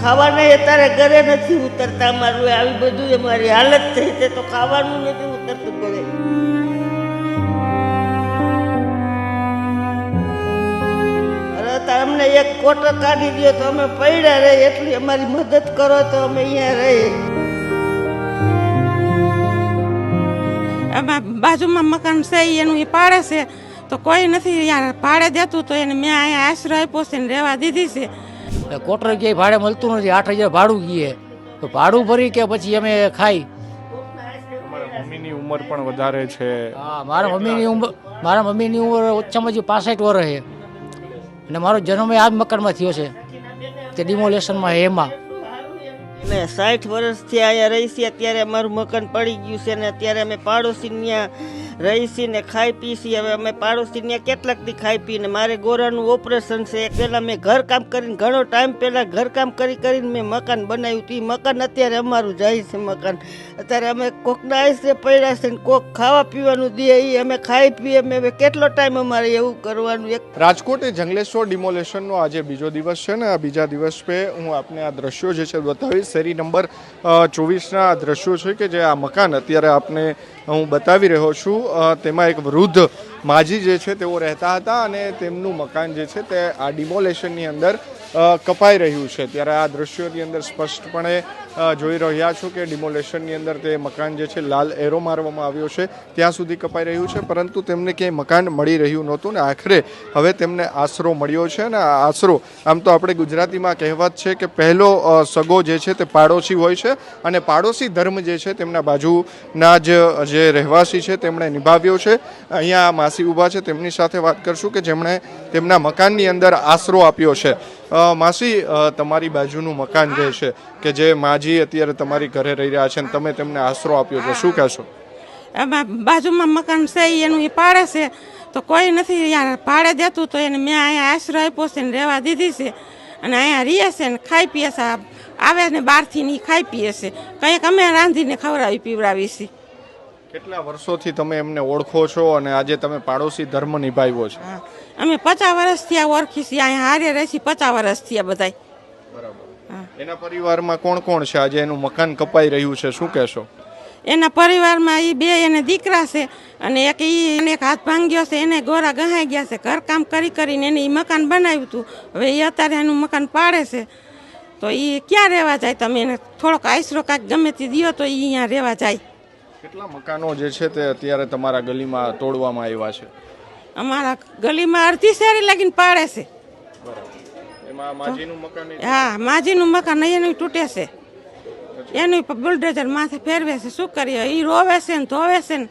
ખાવાના અત્યારે ઘરે નથી ઉતરતા. અમારું આવી બધું અમારી હાલત થઈ છે તો ખાવાનું નથી ઉતરતું ઘરે. અમને એક કોટર કાઢી દો તો અમે પડ્યા રહી, એટલી અમારી મદદ કરો તો અમે અહીંયા રહી. બાજુમાં મકાન છે એનું એ પાડે છે તો કોઈ નથી યાર ભાડે દેતું, તો એને મેં અહીંયા આશરો આપ્યો છે ને રહેવા દીધી છે. કોટર ક્યાંય ભાડે મળતું નથી, 8,000 ભાડું ગયે તો ભાડું ભરી કે પછી અમે ખાઈ. મમ્મીની ઉંમર પણ વધારે છે. હા, મારા મમ્મીની ઉંમર ઓછામાં ઓછી 65 વર્ષ છે અને મારો જન્મ આ જ મકાનમાં થયો છે તે ડિમોલેશનમાં એમાં. ને 60 વર્ષથી અહીંયા રહી છીએ. અત્યારે અમારું મકાન પડી ગયું છે ને અત્યારે અમે પાડોશી ત્યાં રહી છીએ ને ખાઈ પી છીએ. હવે અમે પાડોશી ત્યાં કેટલાક દી ખાઈ પીને મારે ગોરાનું ઓપરેશન છે. પહેલાં મેં ઘરકામ કરીને ઘણો ટાઈમ પહેલાં ઘરકામ કરીને મેં મકાન બનાવ્યું હતું. એ મકાન અત્યારે અમારું જાય છે મકાન. અત્યારે અમે કોકના આઈસે પડ્યા છે ને કોક ખાવા પીવાનું દે એ અમે ખાઈ પીએ. અમે હવે કેટલો ટાઈમ અમારે એવું કરવાનું. એક રાજકોટ એ જંગલેશ્વર ડિમોલેશનનો આજે બીજો દિવસ છે ને આ બીજા દિવસ પે હું આપને આ દ્રશ્યો જે છે બતાવીશ. શેરી નંબર 24ના દ્રશ્યો છે કે જે આ મકાન અત્યારે આપને હું બતાવી રહ્યો છું. તેમાં એક વૃદ્ધ માજી જે છે તેઓ રહેતા હતા અને તેમનું મકાન જે છે તે આ ડિમોલેશનની અંદર કપાઈ રહ્યું છે. ત્યારે આ દ્રશ્યોની અંદર સ્પષ્ટપણે જોઈ રહ્યા છો કે ડિમોલેશનની અંદર તે મકાન જે છે લાલ એરો મારવામાં આવ્યો છે ત્યાં સુધી કપાઈ રહ્યું છે, પરંતુ તેમને ક્યાંય મકાન મળી રહ્યું નહોતું ને આખરે હવે તેમને આશરો મળ્યો છે. અને આ આશરો આમ તો આપણે ગુજરાતીમાં કહેવત છે કે પહેલો સગો જે છે તે પાડોશી હોય છે અને પાડોશી ધર્મ જે છે તેમના બાજુના જે રહેવાસી છે તેમણે નિભાવ્યો છે. અહીંયા માસી ઊભા છે, તેમની સાથે વાત કરશું કે જેમણે તેમના મકાનની અંદર આશરો આપ્યો છે. માસી, તમારી બાજુનું મકાન જે છે કે જે માજી અત્યારે તમારી ઘરે રહી રહ્યા છે અને તમે તેમને આશરો આપ્યો છે, શું કહેશો? બાજુમાં મકાન છે એનું એ પાડે છે તો કોઈ નથી યાર ભાડે દેતું, તો એને મેં અહીંયા આશરો આપ્યો છે ને રહેવા દીધી છે અને અહીંયા રહીએ છે ને ખાઈ પીએ છે. આવે ને બહારથી ની ખાઈ પીએ છે, કંઈક અમે રાંધીને ખવડાવી પીવડાવી છીએ. કેટલા વર્ષોથી તમે એમને ઓળખો છો અને આજે તમે પાડોશી ધર્મ નિભાવ્યો છે? અમે 50 વર્ષથી આ ઓળખી છીએ, અહીંયા હારે રહી છીએ 50 વર્ષથી આ બધા. બરાબર. એના પરિવારમાં કોણ કોણ છે? આજે એનું મકાન કપાઈ રહ્યું છે, શું કહેશો? એના પરિવારમાં એ 2 એને દીકરા છે અને એક હાથ ભાંગ્યો છે, એને ગોરા ગહાઈ ગયા છે. ઘરકામ કરીને એને એ મકાન બનાવ્યું હતું. હવે એ અત્યારે એનું મકાન પાડે છે તો એ ક્યાં રહેવા જાય? તમે એને થોડોક આશરો કાંઈક ગમે તે દો તો એ અહીંયા રહેવા જાય. કેટલા મકાનો જે છે તે અત્યારે તમારા ગલીમાં તોડવામાં આવ્યા છે? અમારા ગલીમાં અડધી શેરી લાગીને પાડે છે. એમાં માજીનું મકાન? હા, માજીનું મકાન એનું તૂટે છે, એનું બુલડોઝર માથે ફેરવે છે. શું કરીએ? એ રોવે છે ને ધોવે છે ને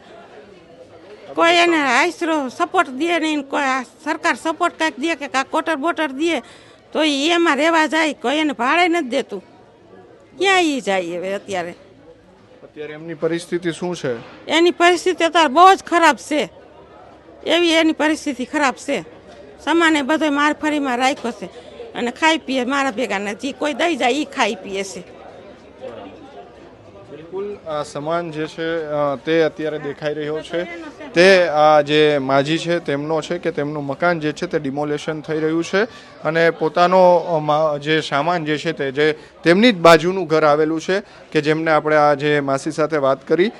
કોઈ એને આશરો સપોર્ટ દે નહીં. કોઈ સરકાર સપોર્ટ કાંઈક દે કે કાંઈક કોટર બોટર દે તો એમાં રહેવા જાય. કોઈ એને ભાડે નથી દેતું, ક્યાં એ જાય? હવે અત્યારે એમની પરિસ્થિતિ શું છે? એની પરિસ્થિતિ અત્યારે બહુ જ ખરાબ છે. એવી એની પરિસ્થિતિ ખરાબ છે. સામાને બધો મારફરીમાં રાખ્યો છે અને ખાઈ પીએ મારા ભેગા નથી. કોઈ દઈ જાય એ ખાઈ પીએ છે. બિલકુલ આ સમાન જે છે તે અત્યારે દેખાઈ રહ્યો છે તે આ જે માજી છે તેમનો છે કે તેમનું મકાન જે છે તે ડિમોલેશન થઈ રહ્યું છે અને પોતાનો જે સામાન જે છે તે જે તેમની જ બાજુનું ઘર આવેલું છે કે જેમને આપણે આ જે માસી સાથે વાત કરી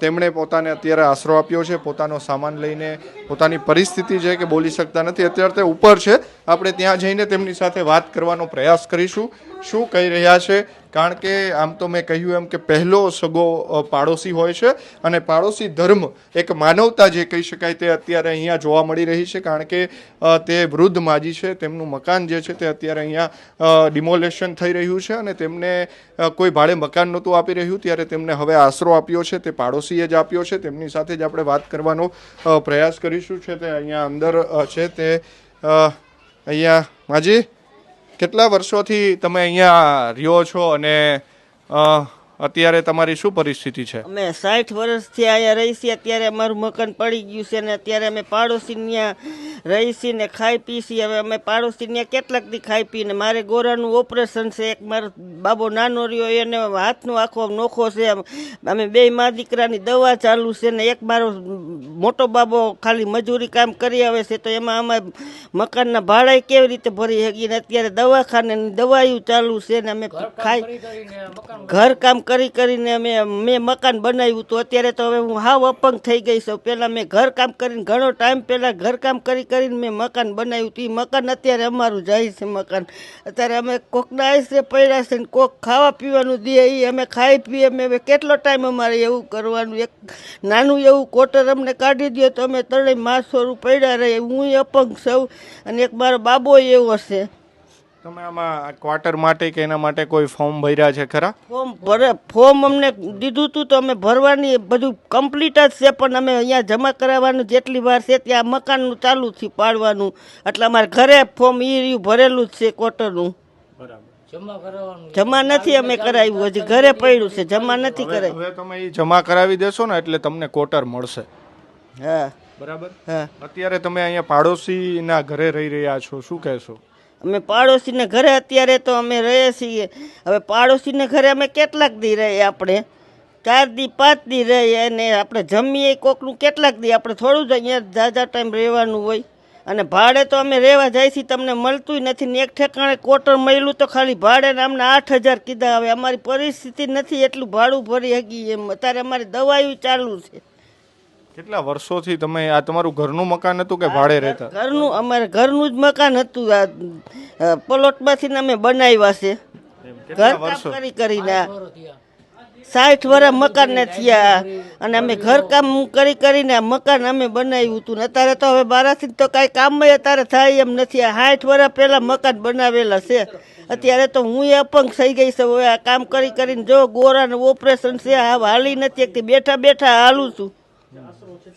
તેમણે પોતાને અત્યારે આશરો આપ્યો છે. પોતાનો સામાન લઈને પોતાની પરિસ્થિતિ છે કે બોલી શકતા નથી, અત્યારે તે ઉપર છે. આપણે ત્યાં જઈને તેમની સાથે વાત કરવાનો પ્રયાસ કરીશું શું કહી રહ્યા છે, કારણ કે આમ તો મેં કહ્યું એમ કે પહેલો સગો પાડોશી હોય છે અને પાડોશી ધર્મ એક માનવતા જે કહી શકાય તે અત્યારે અહીંયા જોવા મળી રહી છે. કારણ કે તે વૃદ્ધ માજી છે, તેમનું મકાન જે છે તે અત્યારે અહીંયા ડિમોલેશન થઈ રહ્યું છે અને તેમને કોઈ ભાડે મકાન નહોતું આપી રહ્યું, ત્યારે તેમને હવે આશરો આપ્યો છે તે પાડોશીએ જ આપ્યો છે. તેમની સાથે જ આપણે વાત કરવાનો પ્રયાસ કરીશું. છે તે અહીંયા અંદર છે તે અહીંયા માજી, કેટલા વર્ષોથી તમે અહીંયા રહ્યો છો અને અત્યારે તમારી શું પરિસ્થિતિ છે? અમે 60 વર્ષથી અહીંયા રહી છીએ. અત્યારે અમારું મકાન પડી ગયું છે ને અત્યારે અમે પાડોશી ત્યાં રહીશી ને ખાઈ પીસી. હવે અમે પાડોશી ત્યાં કેટલાક દી ખાઈ પીને મારે ગોરાનું ઓપરેશન છે. એક મારો બાબો નાનો રહ્યો એને હાથનો આખો નોખો છે. અમે બે મા દીકરાની દવા ચાલુ છે ને એક મારો મોટો બાબો ખાલી મજૂરી કામ કરી આવે છે. તો એમાં અમે મકાનના ભાડા કેવી રીતે ભરી શકીએ ને અત્યારે દવાખાનાની દવાયું ચાલુ છે ને અમે ખાઈ ઘર કામ કરી કરીને મેં મકાન બનાવ્યું. તો અત્યારે તો હવે હું હાવ અપંગ થઈ ગઈ છું. પહેલાં મેં ઘર કામ કરીને ઘણો ટાઈમ પહેલાં ઘરકામ કરીને મેં મકાન બનાવ્યું હતું. એ મકાન અત્યારે અમારું જાય છે મકાન. અત્યારે અમે કોકના આશરે પડ્યા છે ને કોક ખાવા પીવાનું દે એ અમે ખાઈ પીએ. અમે કેટલો ટાઈમ અમારે એવું કરવાનું? એક નાનું એવું કોટર અમને કાઢી દો તો અમે ત્રણેય માસોરું પડ્યા રહે. હું અપંગ છું અને એક મારો બાબો એવો છે. તમે આમાં ક્વાર્ટર માટે કે એના માટે કોઈ ફોર્મ ભર્યા છે ખરા? ફોર્મ અમને દીધું હતું તો અમે ભરવાની બધું કમ્પ્લીટ જ છે. પણ અમે અહીંયા જમા કરાવવાનું જેટલી વાર છે ત્યાં મકાનનું ચાલુ થયું પાડવાનું. એટલે અમારે ઘરે ફોર્મ એ ભરેલું જ છે ક્વાર્ટરનું. જમા નથી અમે કરાવ્યું, હજી ઘરે પડ્યું છે, જમા નથી કરાવ્યું. હવે તમે એ જમા કરાવી દેશો ને એટલે તમને ક્વાર્ટર મળશે. હા બરાબર. હા. અત્યારે તમે અહીંયા પાડોશીના ઘરે રહી રહ્યા છો, શું કહેશો? અમે પાડોશીને ઘરે અત્યારે તો અમે રહીએ છીએ. હવે પાડોશીને ઘરે અમે કેટલાક દી રહીએ? આપણે 4 દી 5 દી રહીએ અને આપણે જમીએ કોકનું કેટલાક દી. આપણે થોડું જ અહીંયા ઝાઝા ટાઈમ રહેવાનું હોય. અને ભાડે તો અમે રહેવા જાય છીએ તમને મળતું નથી ને એક ઠેકાણે ક્વાર્ટર મળ્યું તો ખાલી ભાડે અમને 8,000 કીધા. હવે અમારી પરિસ્થિતિ નથી એટલું ભાડું ભરી શકીએ એમ. અત્યારે અમારી દવાયું ચાલુ છે. કેટલા વર્ષોથી તમે આ તમારું ઘરનું મકાન હતું કે ભાડે રહેતા? ઘરનું, અમારે ઘરનું જ મકાન હતું. આ પ્લોટમાંથી અમે બનાવ્યા છે ઘર કામ કરીને. 60 વર્ષ મકાનને થયા અને અમે ઘરકામ કરીને આ મકાન અમે બનાવ્યું હતું. ને અત્યારે તો હવે મારાથી તો કાંઈ કામ અત્યારે થાય એમ નથી. આ 60 વર્ષ પહેલાં મકાન બનાવેલા છે. અત્યારે તો હું અપંગ થઈ ગઈ છું. હવે આ કામ કરીને જો ગોરાનું ઓપરેશન છે, આ હાલી નથી એકથી, બેઠા બેઠા હાલું છું.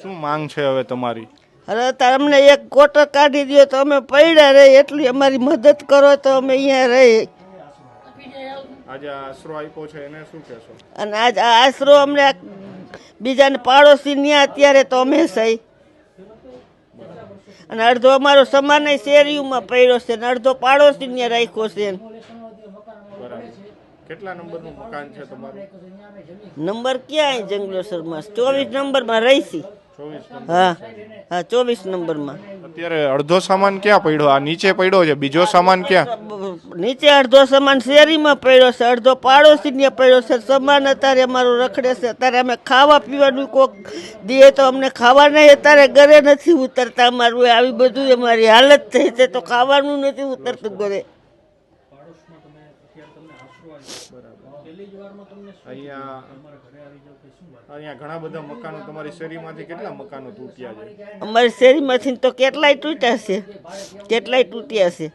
શું માંગ છે હવે તમારી? અરે અત્યારે અમને એક ક્વાર્ટર કાઢી દો તો અમે પડ્યા રહી. એટલી અમારી મદદ કરો તો અમે અહીંયા રહી. આજે આશરો આપ્યો છે એને શું કહેશો? અને આજ આ આશરો અમને બીજાને પાડોશી ન્યા અત્યારે તો અમે સહી. અને અડધો અમારો સમાન શેરીઓમાં પડ્યો છે ને અડધો પાડોશી ન્યા રાખ્યો છે. કેટલા નંબરનું મકાન છે તમારું? નંબર ક્યાં? જંગલેશ્વરમાં 24 નંબરમાં રહીશી. હા હા 24 નંબરમાં. અત્યારે અડધો સામાન ક્યાં પડ્યો? આ નીચે પડ્યો છે, બીજો સામાન ક્યાં? નીચે અડધો સામાન શેરીમાં પડ્યો છે, અડધો પાડોશી ને પડ્યો છે. સામાન અત્યારે અમારો રખડે છે. અત્યારે અમે ખાવા પીવાનું કોક દે તો અમને ખાવા નહીં. અત્યારે ઘરે નથી ઉતરતા. અમારું આવી બધું અમારી હાલત થઈ છે તો ખાવાનું નથી ઉતરતું ઘરે. અહીંયા ઘણા બધા મકાનો તમારી શેરીમાંથી કેટલા મકાનો તૂટ્યા છે? અમારી શેરીમાંથી તો કેટલાય તૂટ્યા છે, કેટલાય તૂટ્યા છે.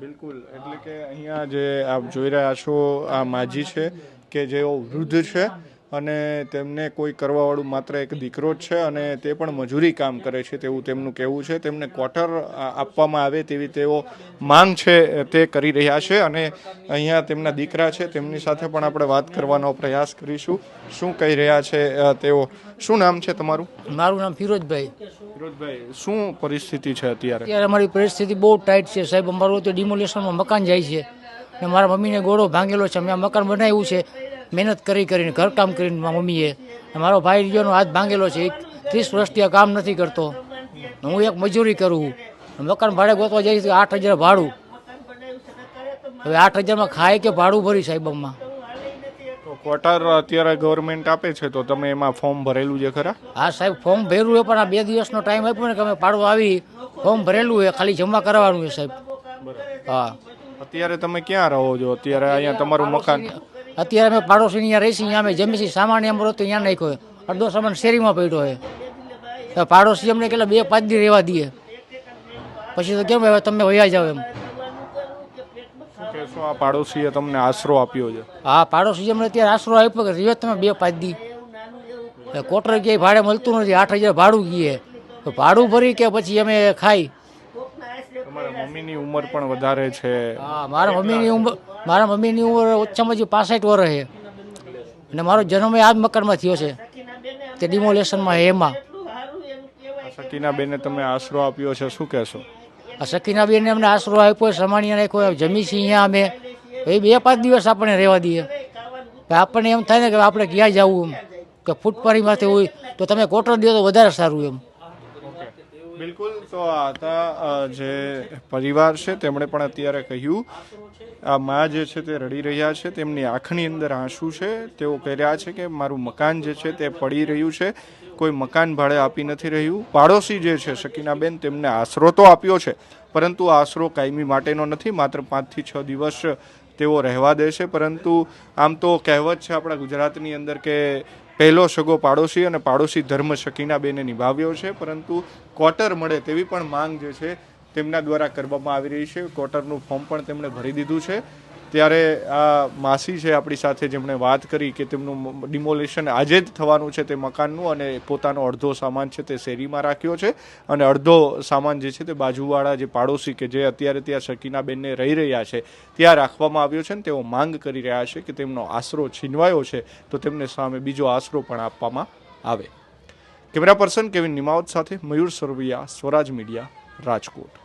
બિલકુલ. એટલે કે અહીંયા જે આપ જોઈ રહ્યા છો આ માજી છે કે જેઓ વૃદ્ધ છે અને તેમને કોઈ કરવાવાળું માત્ર એક દીકરો જ છે અને તે પણ મજૂરી કામ કરે છે તેવું તેમનું કહેવું છે. તેમને ક્વાર્ટર આપવામાં આવે તેવી તેઓ માંગ છે તે કરી રહ્યા છે. અને અહીંયા તેમના દીકરા છે તેમની સાથે પણ આપણે વાત કરવાનો પ્રયાસ કરીશું. શું કહી રહ્યા છે તેઓ? શું નામ છે તમારું? મારું નામ ફિરોજભાઈ. ફિરોજભાઈ, શું પરિસ્થિતિ છે અત્યારે? અત્યારે અમારી પરિસ્થિતિ બહુ ટાઈટ છે સાહેબ. અમારું તો ડિમોલેશનમાં મકાન જાય છે ને મારા મમ્મીને ગોળો ભાંગેલો છે. અમે આ મકાન બનાવ્યું છે મહેનત કરીને ઘરકામ કરીને. મારા મમ્મીએ, મારો ભાઈ રીયોનો હાથ ભાંગેલો છે. 30 વર્ષથી આ કામ નથી કરતો. હું એક મજૂરી કરું. મકાન ભાડે ગોતવા જઈશ 8,000 ભાડું. હવે 8,000માં ખાય કે ભાડું ભરી સાહેબ? આમાં ક્વાર્ટર અત્યારે ગવર્મેન્ટ આપે છે તો તમે એમાં ફોર્મ ભરેલું છે ખરા? હા સાહેબ, ફોર્મ ભરેલું હોય પણ આ 2 દિવસનો ટાઈમ આપ્યો ને કે અમે પાડું આવી ફોર્મ ભરેલું હોય, ખાલી જમા કરવાનું છે સાહેબ. હા. અત્યારે તમે ક્યાં રહો છો? અત્યારે અહીંયા તમારું મકાન? અત્યારે અમે પાડોશી અહીંયા રહીશું. અહીંયા અમે જમીશું. સામાન અમારો તો અહીંયા નાખ્યો. અડધો સામાન શેરીમાં પડ્યો છે. પાડોશી અમને કેટલા 2-5 દી રહેવા દઈએ પછી તો કેમ હવે તમે વયા જાવ એમ. આ પાડોશીએ તમને આશરો આપ્યો છે? હા, પાડોશી અમને અત્યારે આશરો આપ્યો કે રહ્યો તમે 2-5 દી. કોટર ક્યાંય ભાડે મળતું નથી. 8,000 ભાડું કીએ તો ભાડું ભરી કે પછી અમે ખાઈ. તમારા મમ્મીની ઉંમર પણ વધારે છે? હા, મારા મમ્મીની ઉંમર ઓછામાં ઓછી 65 વર્ષ છે અને મારો જન્મ આ જ મકાનમાં થયો છે તે ડિમોલેશનમાં એમાં. સકીનાબેને તમે આશરો આપ્યો છે, શું કહેશો? આ સકીનાબેનને અમને આશરો આપ્યો, સમાણીને રાખ્યો, જમી છીએ અહીંયા અમે. એ 2-5 દિવસ આપણે રહેવા દઈએ. આપણને એમ થાય ને કે આપણે ક્યાં જવું, એમ કે ફૂટપાથીમાંથી હોય તો તમે ક્વાર્ટર દો તો વધારે સારું એમ. બિલકુલ. તો આ હતા જે પરિવાર છે તેમણે પણ અત્યારે કહ્યું, આ મા જે છે તે રડી રહ્યા છે, તેમની આંખની અંદર આંસુ છે. તેઓ કહી રહ્યા છે કે મારું મકાન જે છે તે પડી રહ્યું છે, કોઈ મકાન ભાડે આપી નથી રહ્યું. પાડોશી જે છે સકીનાબેન, તેમને આશરો તો આપ્યો છે, પરંતુ આશરો કાયમી માટેનો નથી, માત્ર 5 થી 6 દિવસ તેઓ રહેવા દે છે. પરંતુ આમ તો કહેવત છે આપણા ગુજરાતની અંદર કે પહેલો સગો પાડોશી, અને પાડોશી ધર્મ સકીનાબેને નિભાવ્યો છે. પરંતુ ક્વાર્ટર મળે તેવી પણ માંગ જે છે તેમના દ્વારા કરવામાં આવી રહી છે. ક્વાર્ટરનું ફોર્મ પણ તેમણે ભરી દીધું છે. ત્યારે આ માસી છે આપણી સાથે, જેમણે વાત કરી કે તેમનું ડિમોલેશન આજે જ થવાનું છે તે મકાનનું, અને પોતાનો અડધો સામાન છે તે શેરીમાં રાખ્યો છે, અને અડધો સામાન જે છે તે બાજુવાળા જે પાડોશી કે જે અત્યારે ત્યાં સકીનાબેનને રહી રહ્યા છે ત્યાં રાખવામાં આવ્યો છે. અને તેઓ માંગ કરી રહ્યા છે કે તેમનો આશરો છીનવાયો છે તો તેમને સામે બીજો આશરો પણ આપવામાં આવે. કેમેરા પર્સન કેવિન નિમાવત સાથે મયુર સરવૈયા, સ્વરાજ મીડિયા, રાજકોટ.